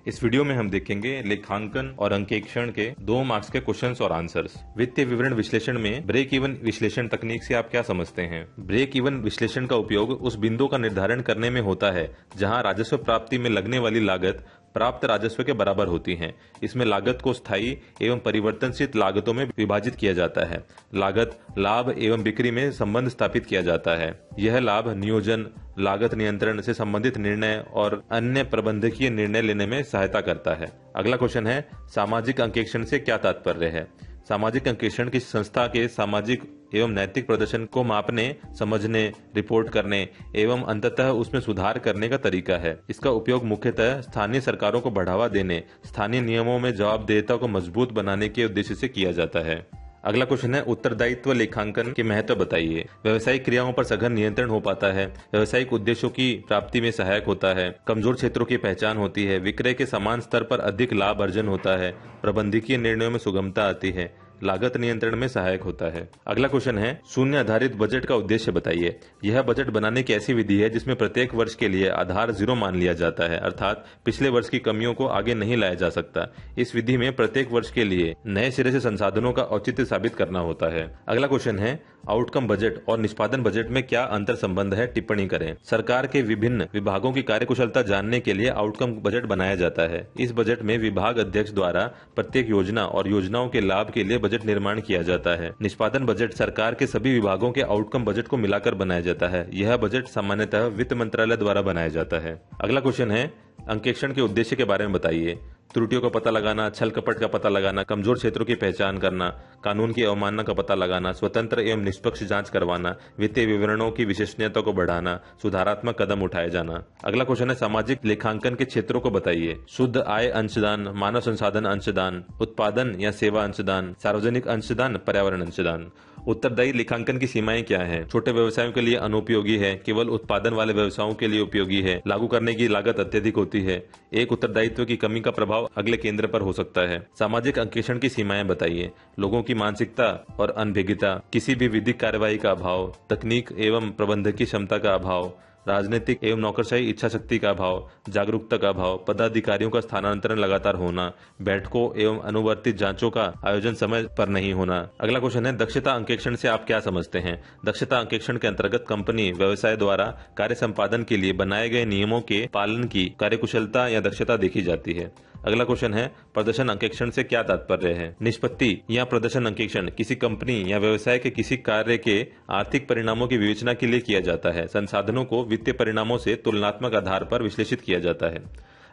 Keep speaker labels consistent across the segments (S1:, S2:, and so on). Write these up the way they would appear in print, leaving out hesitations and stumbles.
S1: इस वीडियो में हम देखेंगे लेखांकन और अंकेक्षण के 2 मार्क्स के क्वेश्चंस और आंसर्स। वित्तीय विवरण विश्लेषण में ब्रेक इवन विश्लेषण तकनीक से आप क्या समझते हैं? ब्रेक इवन विश्लेषण का उपयोग उस बिंदु का निर्धारण करने में होता है जहां राजस्व प्राप्ति में लगने वाली लागत प्राप्त राजस्व के बराबर होती है। इसमें लागत को स्थायी एवं परिवर्तनशील लागतों में विभाजित किया जाता है। लागत, लाभ एवं बिक्री में संबंध स्थापित किया जाता है। यह लाभ नियोजन, लागत नियंत्रण से संबंधित निर्णय और अन्य प्रबंधकीय निर्णय लेने में सहायता करता है। अगला क्वेश्चन है, सामाजिक अंकेक्षण से क्या तात्पर्य है? सामाजिक अंकेक्षण किसी संस्था के सामाजिक एवं नैतिक प्रदर्शन को मापने, समझने, रिपोर्ट करने एवं अंततः उसमें सुधार करने का तरीका है। इसका उपयोग मुख्यतः स्थानीय सरकारों को बढ़ावा देने, स्थानीय नियमों में जवाबदेहिता को मजबूत बनाने के उद्देश्य से किया जाता है। अगला क्वेश्चन है, उत्तरदायित्व लेखांकन के महत्व बताइए। व्यावसायिक क्रियाओं पर सघन नियंत्रण हो पाता है, व्यावसायिक उद्देश्यों की प्राप्ति में सहायक होता है, कमजोर क्षेत्रों की पहचान होती है, विक्रय के समान स्तर पर अधिक लाभ अर्जन होता है, प्रबंधकीय निर्णयों में सुगमता आती है, लागत नियंत्रण में सहायक होता है। अगला क्वेश्चन है, शून्य आधारित बजट का उद्देश्य बताइए। यह बजट बनाने की ऐसी विधि है जिसमें प्रत्येक वर्ष के लिए आधार 0 मान लिया जाता है, अर्थात पिछले वर्ष की कमियों को आगे नहीं लाया जा सकता। इस विधि में प्रत्येक वर्ष के लिए नए सिरे से संसाधनों का औचित्य साबित करना होता है। अगला क्वेश्चन है, आउटकम बजट और निष्पादन बजट में क्या अंतर संबंध है? टिप्पणी करें। सरकार के विभिन्न विभागों की कार्यकुशलता जानने के लिए आउटकम बजट बनाया जाता है। इस बजट में विभाग अध्यक्ष द्वारा प्रत्येक योजना और योजनाओं के लाभ के लिए बजट निर्माण किया जाता है। निष्पादन बजट सरकार के सभी विभागों के आउटकम बजट को मिलाकर बनाया जाता है। यह बजट सामान्यतः वित्त मंत्रालय द्वारा बनाया जाता है। अगला क्वेश्चन है, अंकेक्षण के उद्देश्य के बारे में बताइए। त्रुटियों का पता लगाना, छल कपट का पता लगाना, कमजोर क्षेत्रों की पहचान करना, कानून की अवमानना का पता लगाना, स्वतंत्र एवं निष्पक्ष जांच करवाना, वित्तीय विवरणों की विश्वसनीयता को बढ़ाना, सुधारात्मक कदम उठाए जाना। अगला क्वेश्चन है, सामाजिक लेखांकन के क्षेत्रों को बताइए। शुद्ध आय अंशदान, मानव संसाधन अंशदान, उत्पादन या सेवा अंशदान, सार्वजनिक अंशदान, पर्यावरण अंशदान। उत्तरदायी लेखांकन की सीमाएं क्या हैं? छोटे व्यवसायों के लिए अनुपयोगी है, केवल उत्पादन वाले व्यवसायों के लिए उपयोगी है, लागू करने की लागत अत्यधिक होती है, एक उत्तरदायित्व की कमी का प्रभाव अगले केंद्र पर हो सकता है। सामाजिक अंकेक्षण की सीमाएं बताइए। लोगों की मानसिकता और अनभिज्ञता, किसी भी विधिक कार्यवाही का अभाव, तकनीक एवं प्रबंधकीय क्षमता का अभाव, राजनीतिक एवं नौकरशाही इच्छा शक्ति का अभाव, जागरूकता का अभाव, पदाधिकारियों का स्थानांतरण लगातार होना, बैठकों एवं अनुवर्तित जांचों का आयोजन समय पर नहीं होना। अगला क्वेश्चन है, दक्षता अंकेक्षण से आप क्या समझते हैं? दक्षता अंकेक्षण के अंतर्गत कंपनी व्यवसाय द्वारा कार्य संपादन के लिए बनाए गए नियमों के पालन की कार्यकुशलता या दक्षता देखी जाती है। अगला क्वेश्चन है, प्रदर्शन अंकेक्षण से क्या तात्पर्य है? निष्पत्ति या प्रदर्शन अंकेक्षण किसी कंपनी या व्यवसाय के किसी कार्य के आर्थिक परिणामों की विवेचना के लिए किया जाता है। संसाधनों को वित्तीय परिणामों से तुलनात्मक आधार पर विश्लेषित किया जाता है।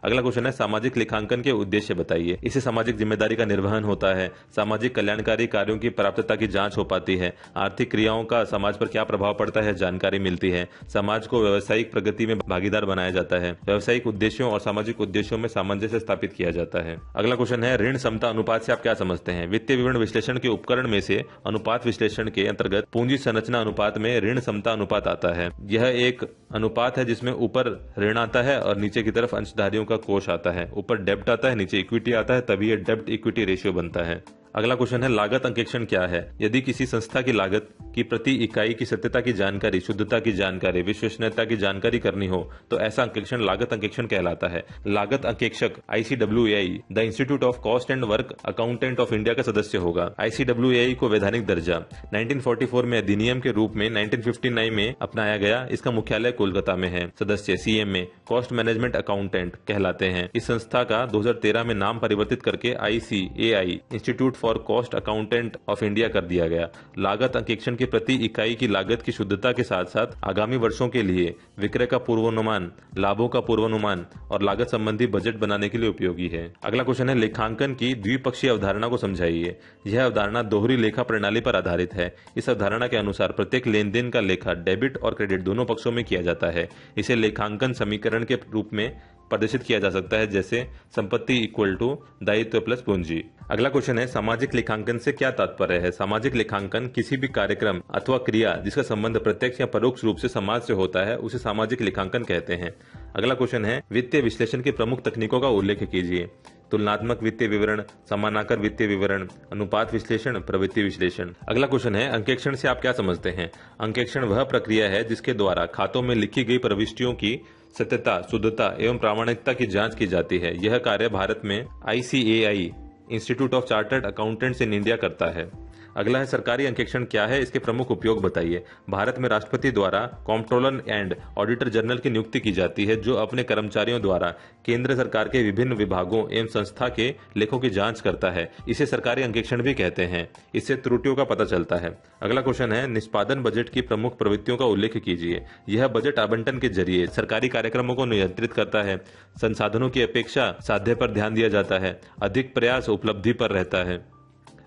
S1: अगला क्वेश्चन है, सामाजिक लेखांकन के उद्देश्य बताइए। इससे सामाजिक जिम्मेदारी का निर्वहन होता है, सामाजिक कल्याणकारी कार्यों की प्राप्तता की जांच हो पाती है, आर्थिक क्रियाओं का समाज पर क्या प्रभाव पड़ता है जानकारी मिलती है, समाज को व्यावसायिक प्रगति में भागीदार बनाया जाता है, व्यावसायिक उद्देश्यों और सामाजिक उद्देश्यों में सामंजस्य स्थापित किया जाता है। अगला क्वेश्चन है, ऋण समता अनुपात से आप क्या समझते हैं? वित्तीय विवरण विश्लेषण के उपकरण में से अनुपात विश्लेषण के अंतर्गत पूंजी संरचना अनुपात में ऋण समता अनुपात आता है। यह एक अनुपात है जिसमें ऊपर ऋण आता है और नीचे की तरफ अंशधारियों का कोष आता है। ऊपर डेब्ट आता है, नीचे इक्विटी आता है, तभी ये डेब्ट इक्विटी रेशियो बनता है। अगला क्वेश्चन है, लागत अंकेक्षण क्या है? यदि किसी संस्था की लागत की प्रति इकाई की सत्यता की जानकारी, शुद्धता की जानकारी, विश्वसनीयता की जानकारी करनी हो तो ऐसा अंकेक्षण लागत अंकेक्षण कहलाता है। लागत अंकेक्षक ICWAI the institute of cost and work accountant of India का सदस्य होगा। ICWAI को वैधानिक दर्जा 1944 में अधिनियम के रूप में 1959 में अपनाया गया। इसका मुख्यालय कोलकाता में है। सदस्य CMA कॉस्ट मैनेजमेंट अकाउंटेंट कहलाते हैं। इस संस्था का 2013 में नाम परिवर्तित करके ICAI institute for cost accountant of India कर दिया गया। लागत अंकेक्षण की प्रति इकाई की लागत की शुद्धता के साथ साथ आगामी वर्षों के लिए विक्रय का पूर्वानुमान, लाभों का पूर्वानुमान और लागत संबंधी बजट बनाने के लिए उपयोगी है। अगला क्वेश्चन है, लेखांकन की द्विपक्षीय अवधारणा को समझाइए। यह अवधारणा दोहरी लेखा प्रणाली पर आधारित है। इस अवधारणा के अनुसार प्रत्येक लेन देन का लेखा डेबिट और क्रेडिट दोनों पक्षों में किया जाता है। इसे लेखांकन समीकरण के रूप में प्रदर्शित किया जा सकता है, जैसे संपत्ति इक्वल टू दायित्व प्लस पूंजी। अगला क्वेश्चन है, सामाजिक लेखांकन से क्या तात्पर्य है? सामाजिक लेखांकन किसी भी कार्यक्रम अथवा क्रिया जिसका संबंध प्रत्यक्ष या परोक्ष रूप से समाज से होता है उसे सामाजिक लेखांकन कहते हैं। अगला क्वेश्चन है, वित्तीय विश्लेषण की प्रमुख तकनीकों का उल्लेख कीजिए। तुलनात्मक वित्तीय विवरण, समानाकर वित्तीय विवरण, अनुपात विश्लेषण, प्रवृत्ति विश्लेषण। अगला क्वेश्चन है, अंकेक्षण से आप क्या समझते हैं? अंकेक्षण वह प्रक्रिया है जिसके द्वारा खातों में लिखी गई प्रविष्टियों की सत्यता, शुद्धता एवं प्रामाणिकता की जांच की जाती है। यह कार्य भारत में ICAI institute of chartered accountants in India करता है। अगला है सरकारी अंकेक्षण क्या है, इसके प्रमुख उपयोग बताइए। भारत में राष्ट्रपति द्वारा कॉम्प्ट्रोलर एंड ऑडिटर जनरल की नियुक्ति की जाती है, जो अपने कर्मचारियों द्वारा केंद्र सरकार के विभिन्न विभागों एवं संस्था के लेखों की जांच करता है। इसे सरकारी अंकेक्षण भी कहते हैं। इससे त्रुटियों का पता चलता है। अगला क्वेश्चन है निष्पादन बजट की प्रमुख प्रवृत्तियों का उल्लेख कीजिए। यह बजट आवंटन के जरिए सरकारी कार्यक्रमों को नियंत्रित करता है। संसाधनों की अपेक्षा साध्य पर ध्यान दिया जाता है। अधिक प्रयास उपलब्धि पर रहता है।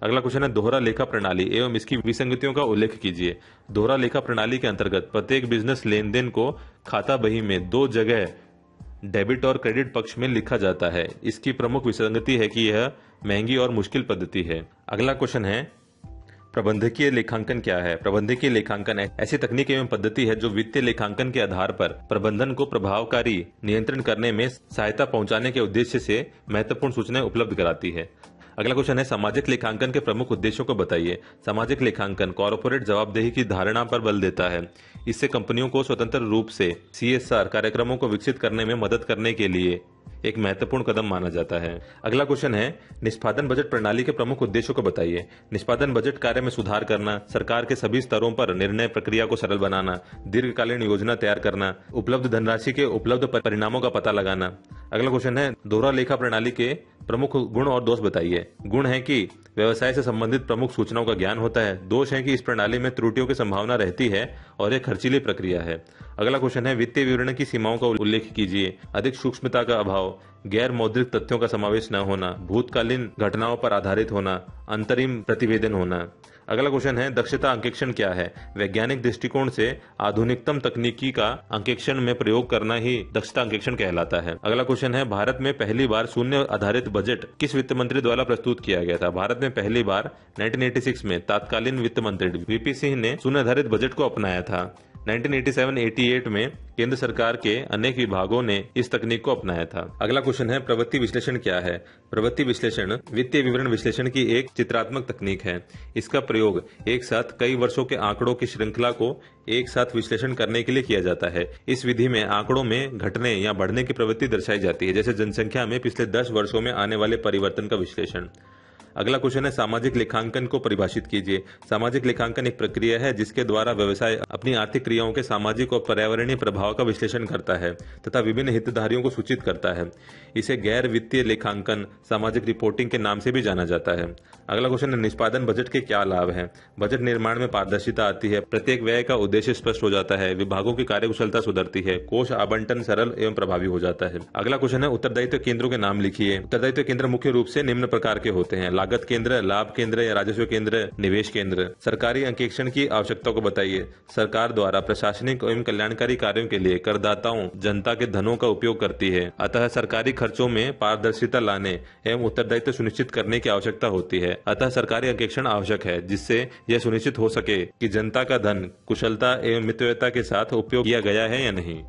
S1: अगला क्वेश्चन है दोहरा लेखा प्रणाली एवं इसकी विसंगतियों का उल्लेख कीजिए। दोहरा लेखा प्रणाली के अंतर्गत प्रत्येक बिजनेस लेन देन को खाता बही में दो जगह डेबिट और क्रेडिट पक्ष में लिखा जाता है। इसकी प्रमुख विसंगति है कि यह महंगी और मुश्किल पद्धति है। अगला क्वेश्चन है प्रबंधकीय लेखांकन क्या है। प्रबंधकीय लेखांकन ऐसी तकनीक एवं पद्धति है जो वित्तीय लेखांकन के आधार पर प्रबंधन को प्रभावकारी नियंत्रण करने में सहायता पहुंचाने के उद्देश्य से महत्वपूर्ण सूचनाएं उपलब्ध कराती है। अगला क्वेश्चन है सामाजिक लेखांकन के प्रमुख उद्देश्यों को बताइए। सामाजिक लेखांकन कॉर्पोरेट जवाबदेही की धारणा पर बल देता है। इससे कंपनियों को स्वतंत्र रूप से CSR कार्यक्रमों को विकसित करने में मदद करने के लिए एक महत्वपूर्ण कदम माना जाता है। अगला क्वेश्चन है निष्पादन बजट प्रणाली के प्रमुख उद्देश्यों को बताइए। निष्पादन बजट कार्य में सुधार करना, सरकार के सभी स्तरों पर निर्णय प्रक्रिया को सरल बनाना, दीर्घकालीन योजना तैयार करना, उपलब्ध धनराशि के उपलब्ध परिणामों का पता लगाना। अगला क्वेश्चन है दोहरा लेखा प्रणाली के प्रमुख गुण और दोष बताइए। गुण है कि व्यवसाय से संबंधित प्रमुख सूचनाओं का ज्ञान होता है। दोष है कि इस प्रणाली में त्रुटियों की संभावना रहती है और एक खर्चीली प्रक्रिया है। अगला क्वेश्चन है वित्तीय विवरण की सीमाओं का उल्लेख कीजिए। अधिक सूक्ष्मता का अभाव, गैर मौद्रिक तथ्यों का समावेश न होना, भूतकालीन घटनाओं पर आधारित होना, अंतरिम प्रतिवेदन होना। अगला क्वेश्चन है दक्षता अंकेक्षण क्या है। वैज्ञानिक दृष्टिकोण से आधुनिकतम तकनीकी का अंकेक्षण में प्रयोग करना ही दक्षता अंकेक्षण कहलाता है। अगला क्वेश्चन है भारत में पहली बार शून्य आधारित बजट किस वित्त मंत्री द्वारा प्रस्तुत किया गया था। भारत में पहली बार 1986 में तत्कालीन वित्त मंत्री VP सिंह ने शून्य आधारित बजट को अपनाया था। 1987-88 में केंद्र सरकार के अनेक विभागों ने इस तकनीक को अपनाया था। अगला क्वेश्चन है प्रवृत्ति विश्लेषण क्या है। प्रवृत्ति विश्लेषण वित्तीय विवरण विश्लेषण की एक चित्रात्मक तकनीक है। इसका प्रयोग एक साथ कई वर्षों के आंकड़ों की श्रृंखला को एक साथ विश्लेषण करने के लिए किया जाता है। इस विधि में आंकड़ों में घटने या बढ़ने की प्रवृत्ति दर्शाई जाती है, जैसे जनसंख्या में पिछले 10 वर्षों में आने वाले परिवर्तन का विश्लेषण। अगला क्वेश्चन है सामाजिक लेखांकन को परिभाषित कीजिए। सामाजिक लेखांकन एक प्रक्रिया है जिसके द्वारा व्यवसाय अपनी आर्थिक क्रियाओं के सामाजिक और पर्यावरणीय प्रभाव का विश्लेषण करता है तथा विभिन्न हितधारियों को सूचित करता है। इसे गैर वित्तीय लेखांकन, सामाजिक रिपोर्टिंग के नाम से भी जाना जाता है। अगला क्वेश्चन है निष्पादन बजट के क्या लाभ हैं। बजट निर्माण में पारदर्शिता आती है, प्रत्येक व्यय का उद्देश्य स्पष्ट हो जाता है, विभागों की कार्यकुशलता सुधरती है, कोष आवंटन सरल एवं प्रभावी हो जाता है। अगला क्वेश्चन है उत्तरदायित्व केंद्रों के नाम लिखिए। उत्तरदायित्व केंद्र मुख्य रूप से निम्न प्रकार के होते हैं। लागत केंद्र, लाभ केंद्र या राजस्व केंद्र, निवेश केंद्र। सरकारी अंकेक्षण की आवश्यकता को बताइए। सरकार द्वारा प्रशासनिक एवं कल्याणकारी कार्यों के लिए करदाताओं जनता के धनों का उपयोग करती है, अतः सरकारी खर्चों में पारदर्शिता लाने एवं उत्तरदायित्व सुनिश्चित करने की आवश्यकता होती है। अतः सरकारी अंकेक्षण आवश्यक है जिससे यह सुनिश्चित हो सके कि जनता का धन कुशलता एवं मितव्ययता के साथ उपयोग किया गया है या नहीं।